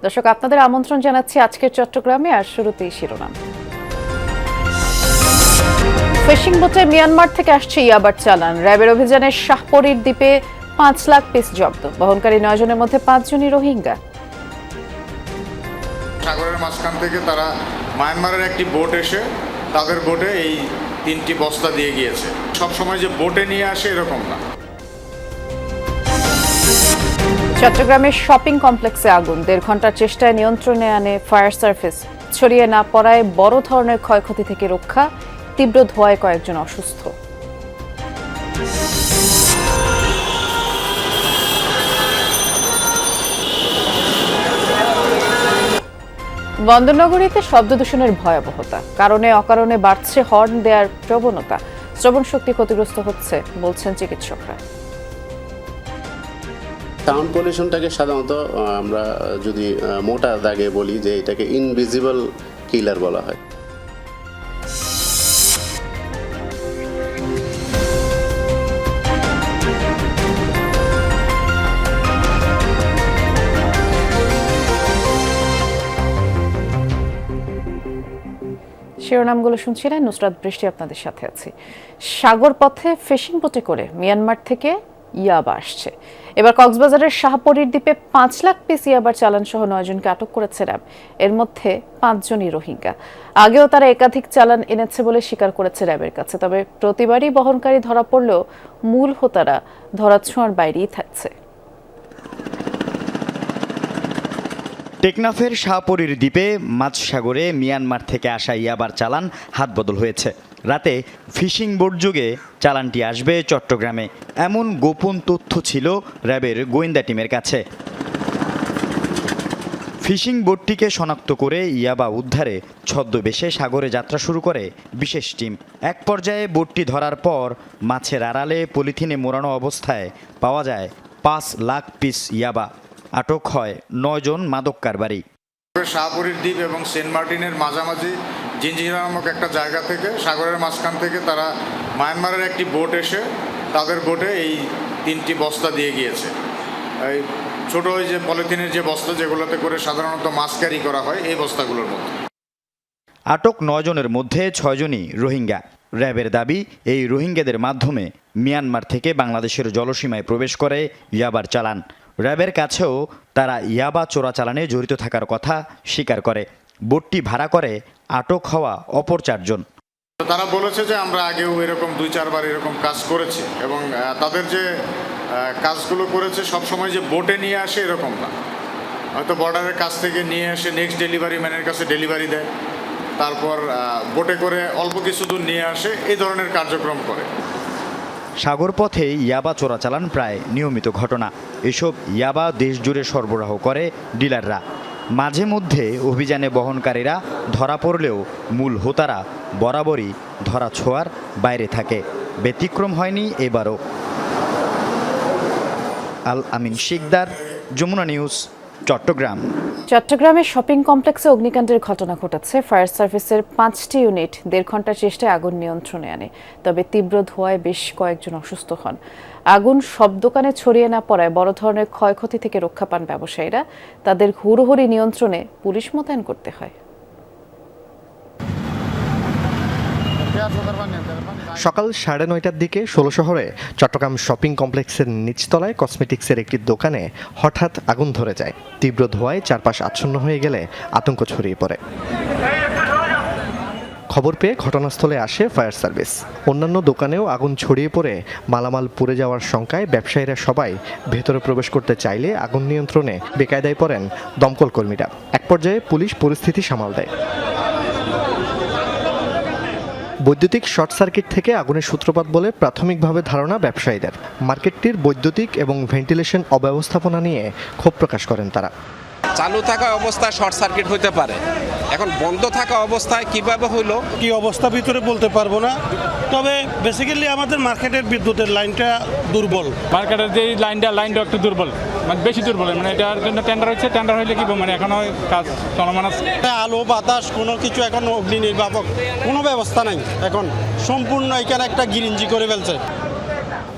দর্শক, আপনাদের আমন্ত্রণ জানাচ্ছি আজকের চট্টগ্রামে। আর শুরুতেই শিরোনাম। ফিশিং বোটে মিয়ানমার থেকে আসছে ইয়াবার চালান। র্যাবের অভিযানে শাহপরীর দ্বীপে 5 লাখ পিস জব্দ। বহনকারী 9 জনের মধ্যে 5 জনই রোহিঙ্গা। সাগরের মাঝখান থেকে তারা মায়ানমারের একটি বোট এসে তাদের বোটে এই 3টি বস্তা দিয়ে গিয়েছে। সব সময় যে বোটে নিয়ে আসে এরকম না। চট্টগ্রামের শপিং কমপ্লেক্সে আগুন। 1.5 ঘন্টার চেষ্টায় নিয়ন্ত্রণে আনে ফায়ার সার্ভিস। ছড়িয়ে না পড়ায় বড় ধরনের ক্ষয়ক্ষতি থেকে রক্ষা। তীব্র ধোঁয়ায় কয়েকজন অসুস্থ। বন্দরনগরীতে শব্দ দূষণের ভয়াবহতা। কারণে অকারণে বাড়ছে হর্ন দেওয়ার প্রবণতা। শ্রবণ শক্তি ক্ষতিগ্রস্ত হচ্ছে বলছেন চিকিৎসকরা। সাউন্ড পলিউশনটাকে সাধারণত আমরা যদি মোটা দাগে বলি যে এটাকে ইনভিজিবল কিলার বলা হয়। শিরোনামগুলো শুনছিলেন, নুসরাত বৃষ্টি আপনাদের সাথে আছি। সাগর পথে ফিশিং বোটে করে মিয়ানমার থেকে ইয়াবা আসছে। এবার কক্সবাজারের শাহপরীর দ্বীপে 5 লাখ পিস ইয়াবার চালান সহ 9 জনকে আটক করেছে র্যাব। এর মধ্যে 5 জনই রোহিঙ্গা। আগেও তারা একাধিক চালান এনেছে বলে স্বীকার করেছে র্যাবের কাছে। তবে প্রতিবারই বহনকারী ধরা পড়লেও মূল হোতারা ধরাছোঁয়ার বাইরেই থাকছে। টেকনাফের শাহপরীর দ্বীপে মাঝসাগরে মিয়ানমার থেকে আসা ইয়াবার চালান হাতবদল হয়েছে। রাতে ফিশিং বোট যোগে চালানটি আসবে চট্টগ্রামে, এমন গোপন তথ্য ছিল র্যাবের গোয়েন্দা টিমের কাছে। ফিশিং বোটটিকে শনাক্ত করে ইয়াবা উদ্ধারে ছদ্মবেশে সাগরে যাত্রা শুরু করে বিশেষ টিম। এক পর্যায়ে বোটটি ধরার পর মাছের আড়ালে পলিথিনে মোড়ানো অবস্থায় পাওয়া যায় 5 লাখ পিস ইয়াবা। আটক হয় 9 জন মাদক কারবারি। শাহপরীর দ্বীপ এবং সেন্ট মার্টিনের মাঝামাঝি জিঞ্জিরা নামক একটা জায়গা থেকে সাগরের মাঝখান থেকে তারা মায়ানমারের একটি বোট এসে তাদের বোটে এই 3টি বস্তা দিয়ে গিয়েছে। এই ছোট ওই যে পলিথিনের যে বস্তা যেগুলোতে করে সাধারণত মাছ ক্যারি করা হয়, এই বস্তাগুলোর মধ্যে। আটক 9 জনের মধ্যে 6 জনই রোহিঙ্গা। র্যাবের দাবি, এই রোহিঙ্গাদের মাধ্যমে মিয়ানমার থেকে বাংলাদেশের জলসীমায় প্রবেশ করে ইয়াবার চালান। র্যাবের কাছেও তারা ইয়াবা চোরাচালানে জড়িত থাকার কথা স্বীকার করে। বোটটি ভাড়া করে আটক হওয়া অপর 4 জন। তারা বলেছে যে আমরা আগেও এরকম 2-4 বার এরকম কাজ করেছি এবং তাদের যে কাজগুলো করেছে সবসময় যে বোটে নিয়ে আসে এরকম না। হয়তো বর্ডারের কাছ থেকে নিয়ে এসে নেক্সট ডেলিভারি ম্যানের কাছে ডেলিভারি দেয়, তারপর বোটে করে অল্প কিছু দূর নিয়ে আসে, এই ধরনের কার্যক্রম করে। সাগর পথে ইয়াবা চোরাচালান প্রায় নিয়মিত ঘটনা। এসব ইয়াবা দেশ জুড়ে সরবরাহ করে ডিলাররা। মাঝে মধ্যে অভিযানে বহনকারীরা ধরা পড়লেও মূল হোতারা বরাবরই ধরা ছোঁয়ার বাইরে থাকে। ব্যতিক্রম হয়নি এবারও। আল আমিন শিকদার, যমুনা নিউজ, চট্টগ্রাম। চট্টগ্রামের শপিং কমপ্লেক্সে অগ্নিকাণ্ডের ঘটনা ঘটেছে। ফায়ার সার্ভিসের 5টি ইউনিট 1.5 ঘন্টার চেষ্টায় আগুন নিয়ন্ত্রণে আনে। তবে তীব্র ধোঁয়ায় বেশ কয়েকজন অসুস্থ হন। আগুন সব দোকানে ছড়িয়ে না পড়ায় বড় ধরনের ক্ষয়ক্ষতি থেকে রক্ষা পান ব্যবসায়ীরা। তাদের হুড়োহুড়ি নিয়ন্ত্রণে পুলিশ মোতায়েন করতে হয়। সকাল 9:30টার দিকে 16 শহরে চট্টগ্রাম শপিং কমপ্লেক্সের নিচতলায় কসমেটিক্সের একটি দোকানে হঠাৎ আগুন ধরে যায়। তীব্র ধোঁয়ায় চারপাশ আচ্ছন্ন হয়ে গেলে আতঙ্ক ছড়িয়ে পড়ে। খবর পেয়ে ঘটনাস্থলে আসে ফায়ার সার্ভিস। অন্যান্য দোকানেও আগুন ছড়িয়ে পড়ে মালামাল পুড়ে যাওয়ার শঙ্কায় ব্যবসায়ীরা সবাই ভেতরে প্রবেশ করতে চাইলে আগুন নিয়ন্ত্রণে বেকায়দায় পড়েন দমকল কর্মীরা। এক পর্যায়ে পুলিশ পরিস্থিতি সামাল দেয়। বৈদ্যুতিক শর্ট সার্কিট থেকে আগুনের সূত্রপাত বলে প্রাথমিকভাবে ধারণা ব্যবসায়ীদের। মার্কেটটির বৈদ্যুতিক এবং ভেন্টিলেশন অব্যবস্থাপনা নিয়ে ক্ষোভ প্রকাশ করেন তারা। চালু থাকা অবস্থায় শর্ট সার্কিট হতে পারে, এখন বন্ধ থাকা অবস্থায় কিভাবে হইলো কি অবস্থা ভিতরে বলতে পারবো না। তবে বেসিক্যালি আমাদের মার্কেটের বিদ্যুতের লাইনটা দুর্বল। মার্কেটের যে লাইনটা একটু দুর্বল, মানে বেশি দুর্বল। মানে এটার জন্য টেন্ডার হচ্ছে, টেন্ডার হইলে কি মানে এখনো কাজ চলমান আছে। আলো বাতাস কোনো কিছু এখন অগ্নি নির্বাপক কোনো ব্যবস্থা নাই। এখন সম্পূর্ণ এখানে একটা গিরিঞ্জি করে ফেলছে।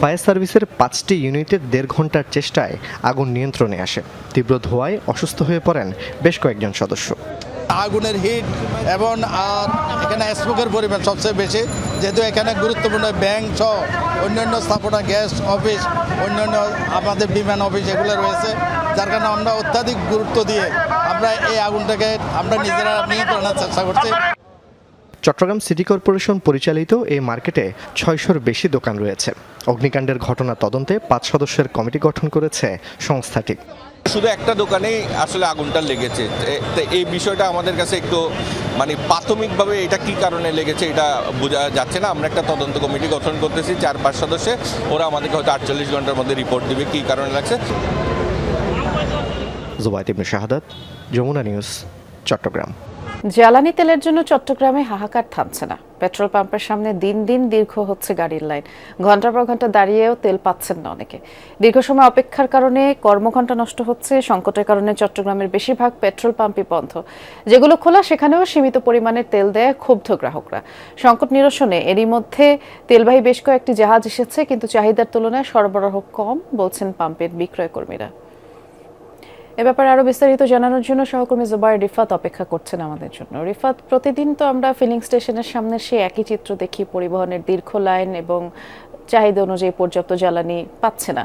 ফায়ার সার্ভিসের 5টি ইউনিটের 1.5 ঘন্টার চেষ্টায় আগুন নিয়ন্ত্রণে আসে। তীব্র ধোঁয়ায় অসুস্থ হয়ে পড়েন বেশ কয়েকজন সদস্য। আগুনের হিট এবং আর এখানে স্মোকের পরিমাণ সবচেয়ে বেশি, যেহেতু এখানে গুরুত্বপূর্ণ ব্যাংক সহ অন্যান্য স্থাপনা, গ্যাস অফিস, অন্যান্য আমাদের বিমান অফিস এগুলো রয়েছে, যার কারণে আমরা অত্যাধিক গুরুত্ব দিয়ে আমরা এই আগুনটাকে আমরা নিজেরা নিয়ন্ত্রণের চেষ্টা করছি। চট্টগ্রাম সিটি কর্পোরেশন পরিচালিত এই মার্কেটে 600-র বেশি দোকান রয়েছে। অগ্নিকাণ্ডের ঘটনা তদন্তে 5 সদস্যের কমিটি গঠন করেছে সংস্থাটি। শুধু একটা দোকানেই আসলে আগুনটা লেগেছে, তো এই বিষয়টা আমাদের কাছে একটু মানে প্রাথমিকভাবে এটা কি কারণে লেগেছে এটা বোঝা যাচ্ছে না। আমরা একটা তদন্ত কমিটি গঠন করতেছি 4-5 সদস্যে, ওরা আমাদেরকে হয়তো 48 ঘন্টার মধ্যে রিপোর্ট দিবে কি কারণে লাগছে। জুবায়েদ ইবনে শাহাদাত, যমুনা নিউজ, চট্টগ্রাম। জ্বালানি তেলের জন্য চট্টগ্রামে হাহাকার থামছে না। পেট্রোল পাম্পের সামনে দিন দিন দীর্ঘ হচ্ছে গাড়ির লাইন। ঘন্টার পর ঘন্টা দাঁড়িয়েও তেল পাচ্ছেন না অনেকে। দীর্ঘ সময় অপেক্ষার কারণে কর্মঘণ্টা নষ্ট হচ্ছে। সংকটের কারণে চট্টগ্রামের বেশিরভাগ পেট্রোল পাম্পই বন্ধ। যেগুলো খোলা সেখানেও সীমিত পরিমাণে তেল দেয় ক্ষুব্ধ গ্রাহকরা। সংকট নিরসনে এরই মধ্যে তেলবাহী বেশ কয়েকটি জাহাজ এসেছে, কিন্তু চাহিদার তুলনায় সরবরাহ কম বলছেন পাম্পের বিক্রয় কর্মীরা। এ ব্যাপারে আরো বিস্তারিত জানানোর জন্য সহকর্মী জুবায়ের রিফাত অপেক্ষা করছেন আমাদের জন্য। রিফাত, প্রতিদিন তো আমরা ফিলিং স্টেশনের সামনে সেই একই চিত্র দেখি, পরিবহনের দীর্ঘ লাইন এবং চাহিদা অনুযায়ী পর্যাপ্ত জ্বালানি পাচ্ছে না।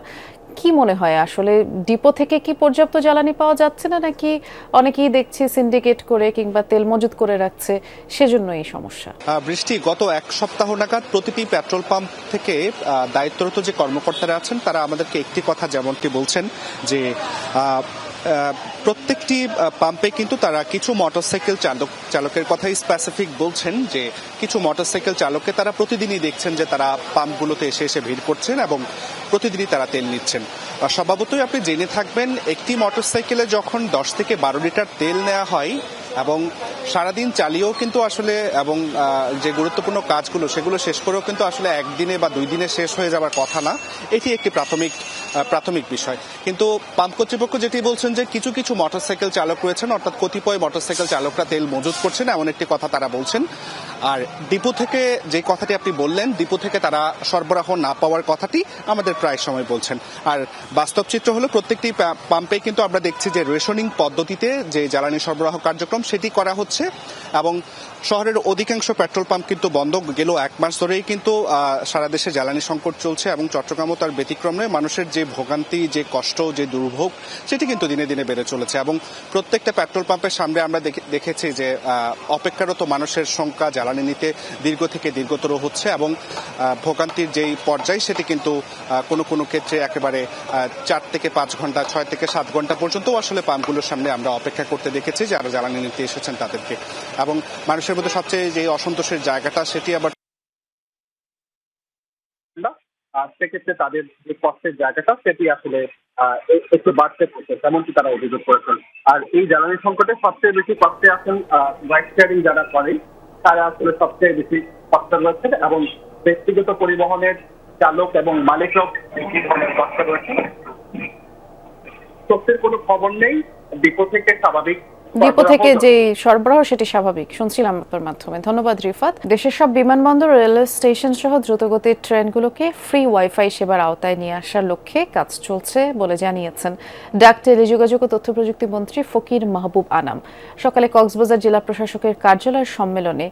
কি মনে হয় আসলে ডিপো থেকে কি পর্যাপ্ত জ্বালানি পাওয়া যাচ্ছে না, নাকি অনেকেই দেখছি সিন্ডিকেট করে কিংবা তেল মজুত করে রাখছে, সেজন্য এই সমস্যা? বৃষ্টি, গত 1 সপ্তাহ নাগাদ প্রতিটি পেট্রোল পাম্প থেকে দায়িত্বরত যে কর্মকর্তারা আছেন তারা আমাদেরকে একটি কথা যেমনটি বলছেন যে প্রত্যেকটি পাম্পে কিন্তু তারা কিছু মোটরসাইকেল চালকের কথাই স্পেসিফিক বলছেন যে কিছু মোটরসাইকেল চালককে তারা প্রতিদিনই দেখছেন যে তারা পাম্পগুলোতে এসে ভিড় করছেন এবং প্রতিদিনই তারা তেল নিচ্ছেন। স্বভাবতই আপনি জেনে থাকবেন, একটি মোটরসাইকেলে যখন 10 থেকে 12 লিটার তেল নেওয়া হয় এবং সারাদিন চালিয়েও কিন্তু আসলে এবং যে গুরুত্বপূর্ণ কাজগুলো সেগুলো শেষ করেও কিন্তু আসলে একদিনে বা 2 দিনে শেষ হয়ে যাওয়ার কথা না। এটি একটি প্রাথমিক বিষয়। কিন্তু পাম্প কর্তৃপক্ষ যেটি বলছেন যে কিছু কিছু মোটরসাইকেল চালক রয়েছেন, অর্থাৎ কতিপয় মোটরসাইকেল চালকরা তেল মজুত করছেন, এমন একটি কথা তারা বলছেন। আর ডিপো থেকে যে কথাটি আপনি বললেন, ডিপো থেকে তারা সরবরাহ না পাওয়ার কথাটি আমাদের প্রায় সময় বলছেন। আর বাস্তব চিত্র হলো প্রত্যেকটি পাম্পে কিন্তু আমরা দেখছি যে রেশনিং পদ্ধতিতে যে জ্বালানি সরবরাহ কার্যক্রম সেটি করা হচ্ছে এবং শহরের অধিকাংশ পেট্রোল পাম্প কিন্তু বন্ধ। গেল 1 মাস ধরেই কিন্তু সারা দেশে জ্বালানি সংকট চলছে এবং চট্টগ্রামও তার ব্যতিক্রম নয়। মানুষের যে ভোগান্তি, যে কষ্ট, যে দুর্ভোগ সেটি কিন্তু দিনে দিনে বেড়ে চলেছে এবং প্রত্যেকটা পেট্রোল পাম্পের সামনে আমরা দেখেছি যে অপেক্ষারত মানুষের সংখ্যা জ্বালানি নিতে দীর্ঘ থেকে দীর্ঘতর হচ্ছে এবং ভোগান্তির যেই পর্যায় সেটি কিন্তু কোনো ক্ষেত্রে একেবারে 4 থেকে 5 ঘন্টা, 6 থেকে 7 ঘন্টা পর্যন্ত আসলে পাম্পগুলোর সামনে আমরা অপেক্ষা করতে দেখেছি যারা জ্বালানি নিতে এসেছেন তাদেরকে। এবং মানুষের মধ্যে সবচেয়ে যে অসন্তোষের জায়গাটা সেটি আবার সেক্ষেত্রে তাদের যে কষ্টের জায়গাটা সেটি আসলে একটু বাড়তে পড়ছে, তেমনটি তারা অভিযোগ করেছেন। আর এই জ্বালানি সংকটে সবচেয়ে বেশি কষ্টে আছেন রাইড শেয়ারিং যারা করেন, তারা আসলে সবচেয়ে বেশি কষ্ট রয়েছে এবং ব্যক্তিগত পরিবহনের চালক এবং মালিকরাও বেশি ধরনের কষ্ট রয়েছে। সত্যের কোনো খবর নেই। ডিপো থেকে যে সরবরাহ সেটি স্বাভাবিক শুনছিলাম আপনার মাধ্যমে। ধন্যবাদ রিফাত। দেশের সব বিমানবন্দর, রেলওয়ে স্টেশন সহ দ্রুতগতির ট্রেনগুলোকে ফ্রি ওয়াইফাই সেবার আওতায় নিয়ে আসার লক্ষ্যে কাজ চলছে বলে জানিয়েছেন ডাক, টেলিযোগাযোগ ও তথ্য প্রযুক্তি মন্ত্রী ফকির মাহবুব আনাম। সকালে কক্সবাজার জেলা প্রশাসকের কার্যালয়ের সম্মেলনে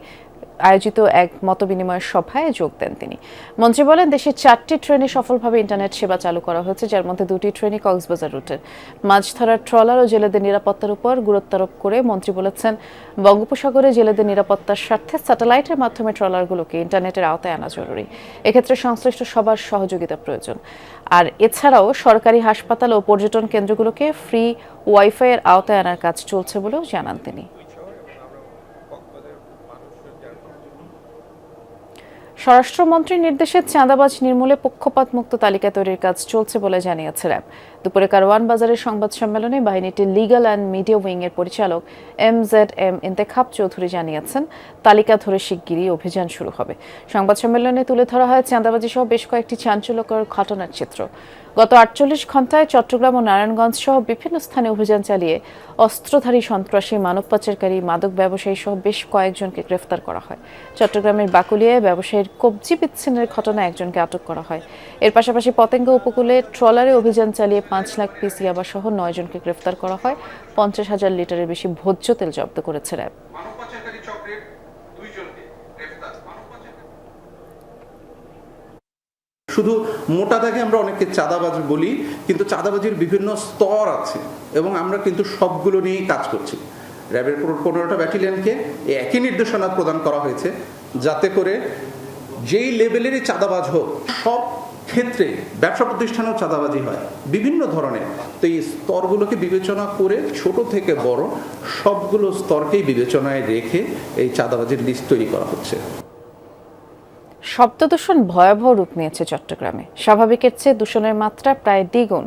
আয়োজিত এক মতবিনিময় সভায় যোগ দেন তিনি। মন্ত্রী বলেন, দেশের 4টি ট্রেনে সফলভাবে ইন্টারনেট সেবা চালু করা হয়েছে, যার মধ্যে 2টি ট্রেনই কক্সবাজার রুটের। মাছ ধরার ট্রলার ও জেলেদের নিরাপত্তার উপর গুরুত্ব আরোপ করে মন্ত্রী বলেছেন, বঙ্গোপসাগরে জেলেদের নিরাপত্তার স্বার্থে স্যাটেলাইটের মাধ্যমে ট্রলারগুলোকে ইন্টারনেটের আওতায় আনা জরুরি। এক্ষেত্রে সংশ্লিষ্ট সবার সহযোগিতা প্রয়োজন। আর এছাড়াও সরকারি হাসপাতাল ও পর্যটন কেন্দ্রগুলোকে ফ্রি ওয়াইফাই এর আওতায় আনার কাজ চলছে বলেও জানান তিনি। স্বরাষ্ট্রমন্ত্রীর নির্দেশে চাঁদাবাজ নির্মূলে পক্ষপাতমুক্ত তালিকা তৈরির কাজ চলছে বলে জানিয়েছে র্যাব। দুপুরে কারওয়ান বাজারের সংবাদ সম্মেলনে বাহিনীটির লিগ্যাল অ্যান্ড মিডিয়া উইং এর পরিচালক MZM ইন্তেখাব চৌধুরী জানিয়েছেন, তালিকা ধরে শিগগিরই অভিযান শুরু হবে। সংবাদ সম্মেলনে তুলে ধরা হয় চাঁদাবাজি সহ বেশ কয়েকটি চাঞ্চল্যকর ঘটনার চিত্র। গত 48 ঘন্টায় চট্টগ্রাম ও নারায়ণগঞ্জ সহ বিভিন্ন স্থানে অভিযান চালিয়ে অস্ত্রধারী সন্ত্রাসী, মানব পাচারকারী, মাদক ব্যবসায়ী সহ বেশ কয়েকজনকে গ্রেফতার করা হয়। চট্টগ্রামের বাকুলিয়ায় ব্যবসায়ীর কবজি বিচ্ছিন্নের ঘটনায় একজনকে আটক করা হয়। এর পাশাপাশি পতেঙ্গা উপকূলে ট্রলারে অভিযান চালিয়ে 5 লাখ পিস ইয়াবা সহ 9 জনকে গ্রেফতার করা হয়। 50,000 লিটারের বেশি ভোজ্য তেল জব্দ করেছে র্যাব। শুধু মোটা দাগে আমরা অনেককে চাঁদাবাজ বলি, কিন্তু চাঁদাবাজির বিভিন্ন স্তর আছে এবং আমরা কিন্তু সবগুলো নিয়েই কাজ করছি। র্যাবের 15টা ব্যাটালিয়নকে একই নির্দেশনা প্রদান করা হয়েছে যাতে করে যেই লেভেলেরই চাঁদাবাজ হোক, সব ক্ষেত্রে ব্যবসা প্রতিষ্ঠানেও চাঁদাবাজি হয় বিভিন্ন ধরনের। তো এই স্তরগুলোকে বিবেচনা করে ছোট থেকে বড় সবগুলো স্তরকেই বিবেচনায় রেখে এই চাঁদাবাজির লিস্ট তৈরি করা হচ্ছে। শব্দ দূষণ ভয়াবহ রূপ নিয়েছে চট্টগ্রামে। স্বাভাবিকের চেয়ে দূষণের মাত্রা প্রায় দ্বিগুণ।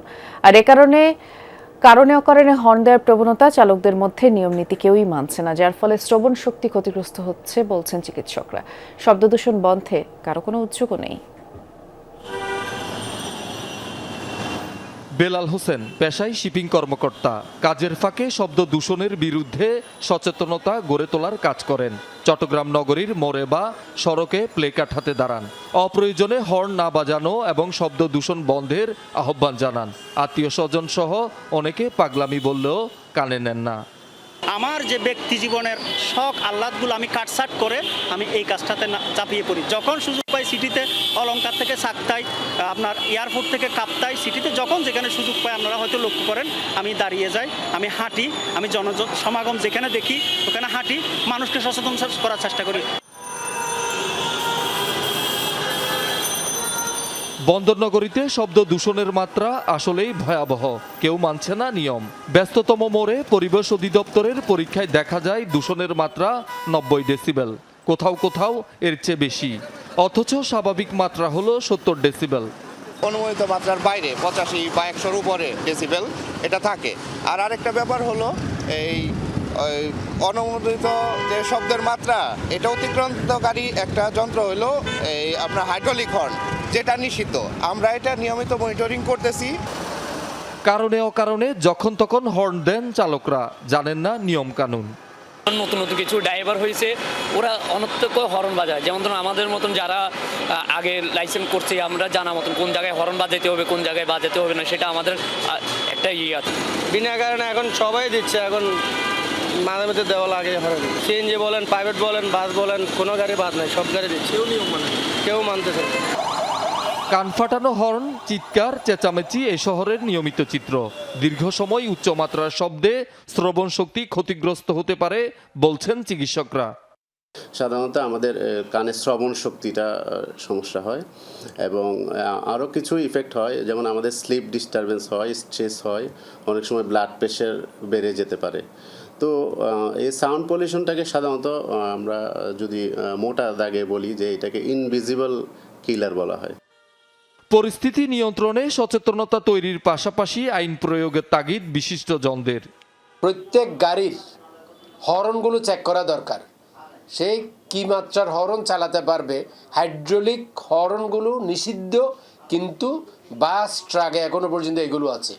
আর এ কারণে অকারণে হর্ন দেওয়ার প্রবণতা চালকদের মধ্যে নিয়ম নীতি কেউই মানছে না, যার ফলে শ্রবণ শক্তি ক্ষতিগ্রস্ত হচ্ছে বলছেন চিকিৎসকরা। শব্দ দূষণ বন্ধে কারো কোনো উদ্যোগও নেই। বেলাল হোসেন পেশায় শিপিং কর্মকর্তা। কাজের ফাঁকে শব্দ দূষণের বিরুদ্ধে সচেতনতা গড়ে তোলার কাজ করেন। চট্টগ্রাম নগরীর মোড়ে বা সড়কে প্লেকার্ড হাতে দাঁড়ান। অপ্রয়োজনে হর্ন না বাজানো এবং শব্দ দূষণ বন্ধের আহ্বান জানান। আত্মীয় স্বজন সহ অনেকে পাগলামি বললেও কানে নেন না। আমার যে ব্যক্তি জীবনের শখ আহ্লাদগুলো আমি কাটছাট করে আমি এই কাজটাতে চাপিয়ে পড়ি। যখন সুযোগ পাই সিটিতে অলংকার থেকে সাকতাই, আপনার এয়ারপোর্ট থেকে কাপ্তাই, সিটিতে যখন যেখানে সুযোগ পাই আপনারা হয়তো লক্ষ্য করেন আমি দাঁড়িয়ে যাই, আমি হাঁটি, আমি সমাগম যেখানে দেখি ওখানে হাঁটি, মানুষকে সচেতন করার চেষ্টা করি। বন্দরনগরীতে শব্দ দূষণের মাত্রা আসলেই ভয়াবহ। কেউ মানছে না নিয়ম। ব্যস্ততম মোড়ে পরিবেশ অধিদপ্তরের পরীক্ষায় দেখা যায় দূষণের মাত্রা 90 ডেসিবেল, কোথাও কোথাও এর চেয়ে বেশি। অথচ স্বাভাবিক মাত্রা হলো 70 ডেসিবেল। অনুমোদিত মাত্রার বাইরে 85 বা 100-র উপরে ডেসিবেল এটা থাকে। আর আরেকটা ব্যাপার হলো এই অনুমোদিত যে শব্দের মাত্রা, এটা অতিক্রান্তকারী একটা যন্ত্র হলো এই আপনার হাইড্রোলিক হর্ন, যেটা নিষিদ্ধ। আমরা এটা নিয়মিত মনিটরিং করতেছি। কারণে অকারণে যখন তখন হর্ন দেন চালকরা, জানেন না নিয়ম কানুন। নতুন নতুন কিছু ড্রাইভার হয়েছে, ওরা অনর্থক হর্ন বাজায়। যেমন ধরুন আমাদের মতন যারা আগে লাইসেন্স করছে, আমরা জানা মতন কোন জায়গায় হর্ন বাজাতে হবে, কোন জায়গায় বাজাতে হবে না, সেটা আমাদের একটা ইয়ে আছে। বিনা কারণে এখন সবাই দিচ্ছে, এখন মাঝে মাঝে দেওয়া লাগে হর্ন। সিএনজি বলেন, প্রাইভেট বলেন, বাস বলেন, কোনো গাড়ি বাদ নাই, সব গাড়ি দিচ্ছে। কেউ মানতেছে। কান ফাটানো হর্ন, চিৎকার, চেঁচামেচি এ শহরের নিয়মিত চিত্র। দীর্ঘ সময় উচ্চমাত্রার শব্দে শ্রবণ শক্তি ক্ষতিগ্রস্ত হতে পারে বলছেন চিকিৎসকরা। সাধারণত আমাদের কানে শ্রবণ শক্তিটা সমস্যা হয় এবং আরও কিছু ইফেক্ট হয়, যেমন আমাদের স্লিপ ডিস্টারবেন্স হয়, স্ট্রেস হয়, অনেক সময় ব্লাড প্রেশার বেড়ে যেতে পারে। তো এই সাউন্ড পলিউশনটাকে সাধারণত আমরা যদি মোটা দাগে বলি যে এটাকে ইনভিজিবল কিলার বলা হয়। পরিস্থিতি নিয়ন্ত্রণে সচেতনতা তৈরির পাশাপাশি আইন প্রয়োগের তাগিদ বিশিষ্টজনদের। প্রত্যেক গাড়ির হর্নগুলো চেক করা দরকার। সেই কি মাত্রার হর্ন চালাতে পারবে। হাইড্রোলিক হর্নগুলো নিষিদ্ধ, কিন্তু বাস, ট্রাকে এখনো পর্যন্ত এগুলো আছে।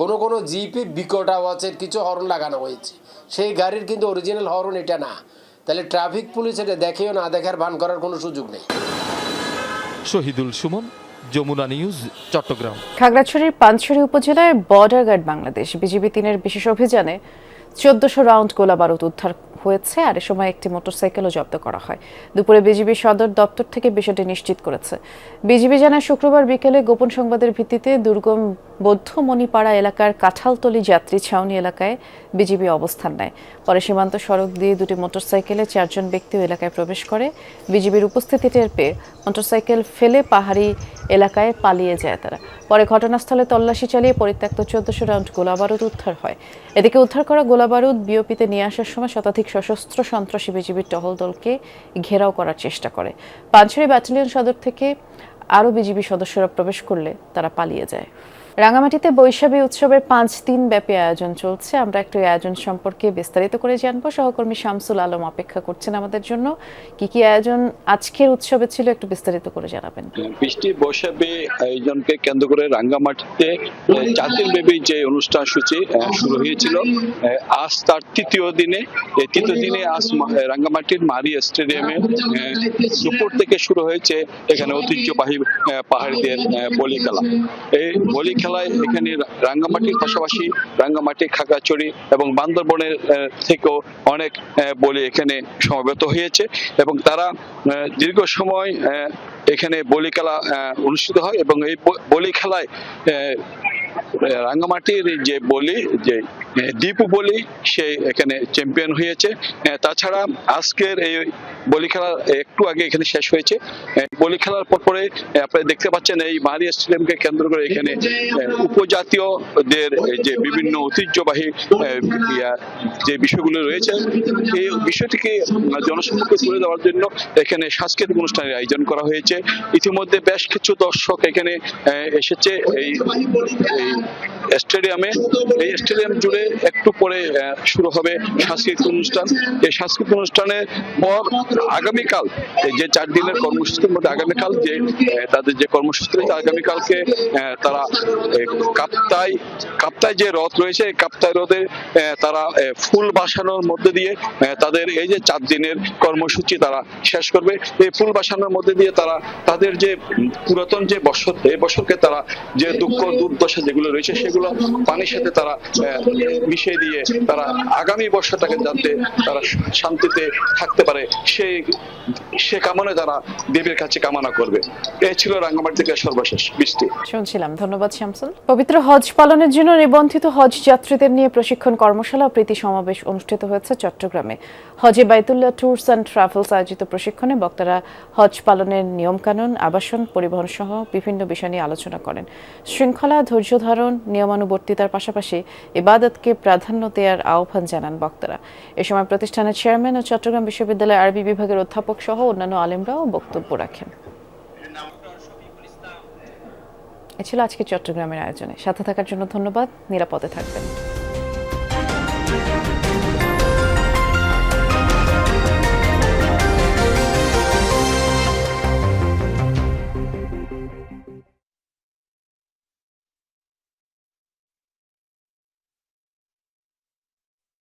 কোনো কোনো জিপে বিকট আওয়াজের কিছু হর্ন লাগানো হয়েছে, সেই গাড়ির কিন্তু অরিজিনাল হর্ন এটা না। তাহলে ট্রাফিক পুলিশ এটা দেখেও না দেখার ভান করার কোনো সুযোগ নেই। শহীদুল সুমন, যমুনা নিউজ, চট্টগ্রাম। খাগড়াছড়ির পানছড়ি উপজেলায় বর্ডার গার্ড বাংলাদেশ বিজিবি 3-এর বিশেষ অভিযানে 1400 রাউন্ড গোলা বারুদ উদ্ধার হয়েছে। আর এ সময় একটি মোটরসাইকেলও জব্দ করা হয়। দুপুরে বিজিবি সদর দপ্তর থেকে বিষয়টি নিশ্চিত করেছে। বিজিবি জানায় শুক্রবার বিকেলে গোপন সংবাদের ভিত্তিতে দুর্গম বৌদ্ধমণিপাড়া এলাকার কাঁঠালতলি যাত্রী ছাউনি এলাকায় বিজিবি অবস্থান নেয়। পরে সীমান্ত সড়ক দিয়ে দুটি মোটরসাইকেলে 4 জন ব্যক্তি এলাকায় প্রবেশ করে। বিজিবির উপস্থিতি টের পেয়ে মোটরসাইকেল ফেলে পাহাড়ি এলাকায় পালিয়ে যায় তারা। পরে ঘটনাস্থলে তল্লাশি চালিয়ে পরিত্যক্ত 1400 রাউন্ড গোলাবারুদ উদ্ধার হয়। এদিকে উদ্ধার করা গোলাবারুদ বিওপিতে নিয়ে আসার সময় শতাধিক সশস্ত্র সন্ত্রাসী বিজিবির টহল দলকে ঘেরাও করার চেষ্টা করে। পানছড়ি ব্যাটালিয়ন সদর থেকে আরও বিজিবি সদস্যরা প্রবেশ করলে তারা পালিয়ে যায়। রাঙামাটিতে বৈশাখী উৎসবের 5 দিন ব্যাপী আয়োজন চলছে। আমরা একটু আয়োজন সম্পর্কে বিস্তারিত করে জানবো। সহকর্মী শামসুল আলম অপেক্ষা করছেন আমাদের জন্য। কি আয়োজন আজকের উৎসবে ছিল একটু বিস্তারিত করে জানাবেন। বৃষ্টি বৈশাখী আয়োজনকে কেন্দ্র করে রাঙ্গামাটিতে 4 দিন ব্যাপী যে অনুষ্ঠান সূচি শুরু হয়েছিল, আজ তার তৃতীয় দিনে। এই তৃতীয় দিনে আজ রাঙ্গামাটির মারি স্টেডিয়ামে দুপুর থেকে শুরু হয়েছে এখানে ঐতিহ্যবাহী পাহাড়িদের বলি খেলা। এই বলি খেলায় এখানে রাঙ্গামাটির পাশাপাশি রাঙ্গামাটি, খাগড়াছড়ি এবং বান্দরবনের থেকেও অনেক বলি এখানে সমবেত হয়েছে এবং তারা দীর্ঘ সময় এখানে বলি খেলা অনুষ্ঠিত হয় এবং এই বলি খেলায় রাঙ্গামাটির যে বলি, যে দীপু বলি, সে এখানে চ্যাম্পিয়ন হয়েছে। তাছাড়া আজকের এই বলি খেলা একটু আগে এখানে শেষ হয়েছে। বলি খেলার পরে আপনারা দেখতে পাচ্ছেন এই মারি স্টেডিয়ামকে কেন্দ্র করে এখানে উপজাতীয়দের যে বিভিন্ন ঐতিহ্যবাহী যে বিষয়গুলো রয়েছে, এই বিষয়টিকে জনসম্মুখে তুলে দেওয়ার জন্য এখানে সাংস্কৃতিক অনুষ্ঠানের আয়োজন করা হয়েছে। ইতিমধ্যে বেশ কিছু দর্শক এখানে এসেছে এই স্টেডিয়ামে। এই স্টেডিয়াম জুড়ে একটু পরে শুরু হবে সাংস্কৃতিক অনুষ্ঠান। এই সাংস্কৃতিক অনুষ্ঠানের পর আগামীকাল যে 4 দিনের কর্মসূচির মধ্যে আগামীকাল যে তাদের যে কর্মসূচি রয়েছে, আগামীকালকে তারা কাপ্তায় যে রথ রয়েছে, কাপ্তায় রথে তারা ফুল বাসানোর মধ্যে দিয়ে তাদের এই যে 4 দিনের কর্মসূচি তারা শেষ করবে। এই ফুল বাসানোর মধ্যে দিয়ে তারা তাদের যে পুরাতন যে বছর, এই বছরকে তারা যে দুঃখ দুর্দশা যেগুলো রয়েছে সেগুলো পানির সাথে তারা মিশিয়ে দিয়ে তারা আগামী বর্ষটাকে যাতে তারা শান্তিতে থাকতে পারে সে কামনায় তারা দেবীর কাছে কামনা করবে। এই ছিল রাঙ্গামাটি থেকে সর্বশেষ বৃষ্টি। শুনছিলাম, ধন্যবাদ শামসুল। পবিত্র হজ পালনের জন্য নিবন্ধিত হজ যাত্রীদের নিয়ে প্রশিক্ষণ কর্মশালা ও প্রীতি সমাবেশ অনুষ্ঠিত হয়েছে চট্টগ্রামে। হজে বাইতুল্লাহ ট্যুরস অ্যান্ড ট্রাভেলস আয়োজিত প্রশিক্ষণে বক্তারা হজ পালনের নিয়মকানুন, আবাসন, পরিবহন সহ বিভিন্ন বিষয় নিয়ে আলোচনা করেন। শৃঙ্খলা, ধৈর্য ধারণ, নিয়মানুবর্তিতার পাশাপাশি ইবাদতকে প্রাধান্য দেওয়ার আহ্বান জানান বক্তারা। এ সময় প্রতিষ্ঠানের চেয়ারম্যান ও চট্টগ্রাম বিশ্ববিদ্যালয়ের আরবি বিভাগের অধ্যাপক সহ অন্যান্য আলেমরাও বক্তব্য রাখেন। এ ছিল আজকে চট্টগ্রামের আয়োজনে। সাথে থাকার জন্য ধন্যবাদ। নিরাপদে থাকবেন।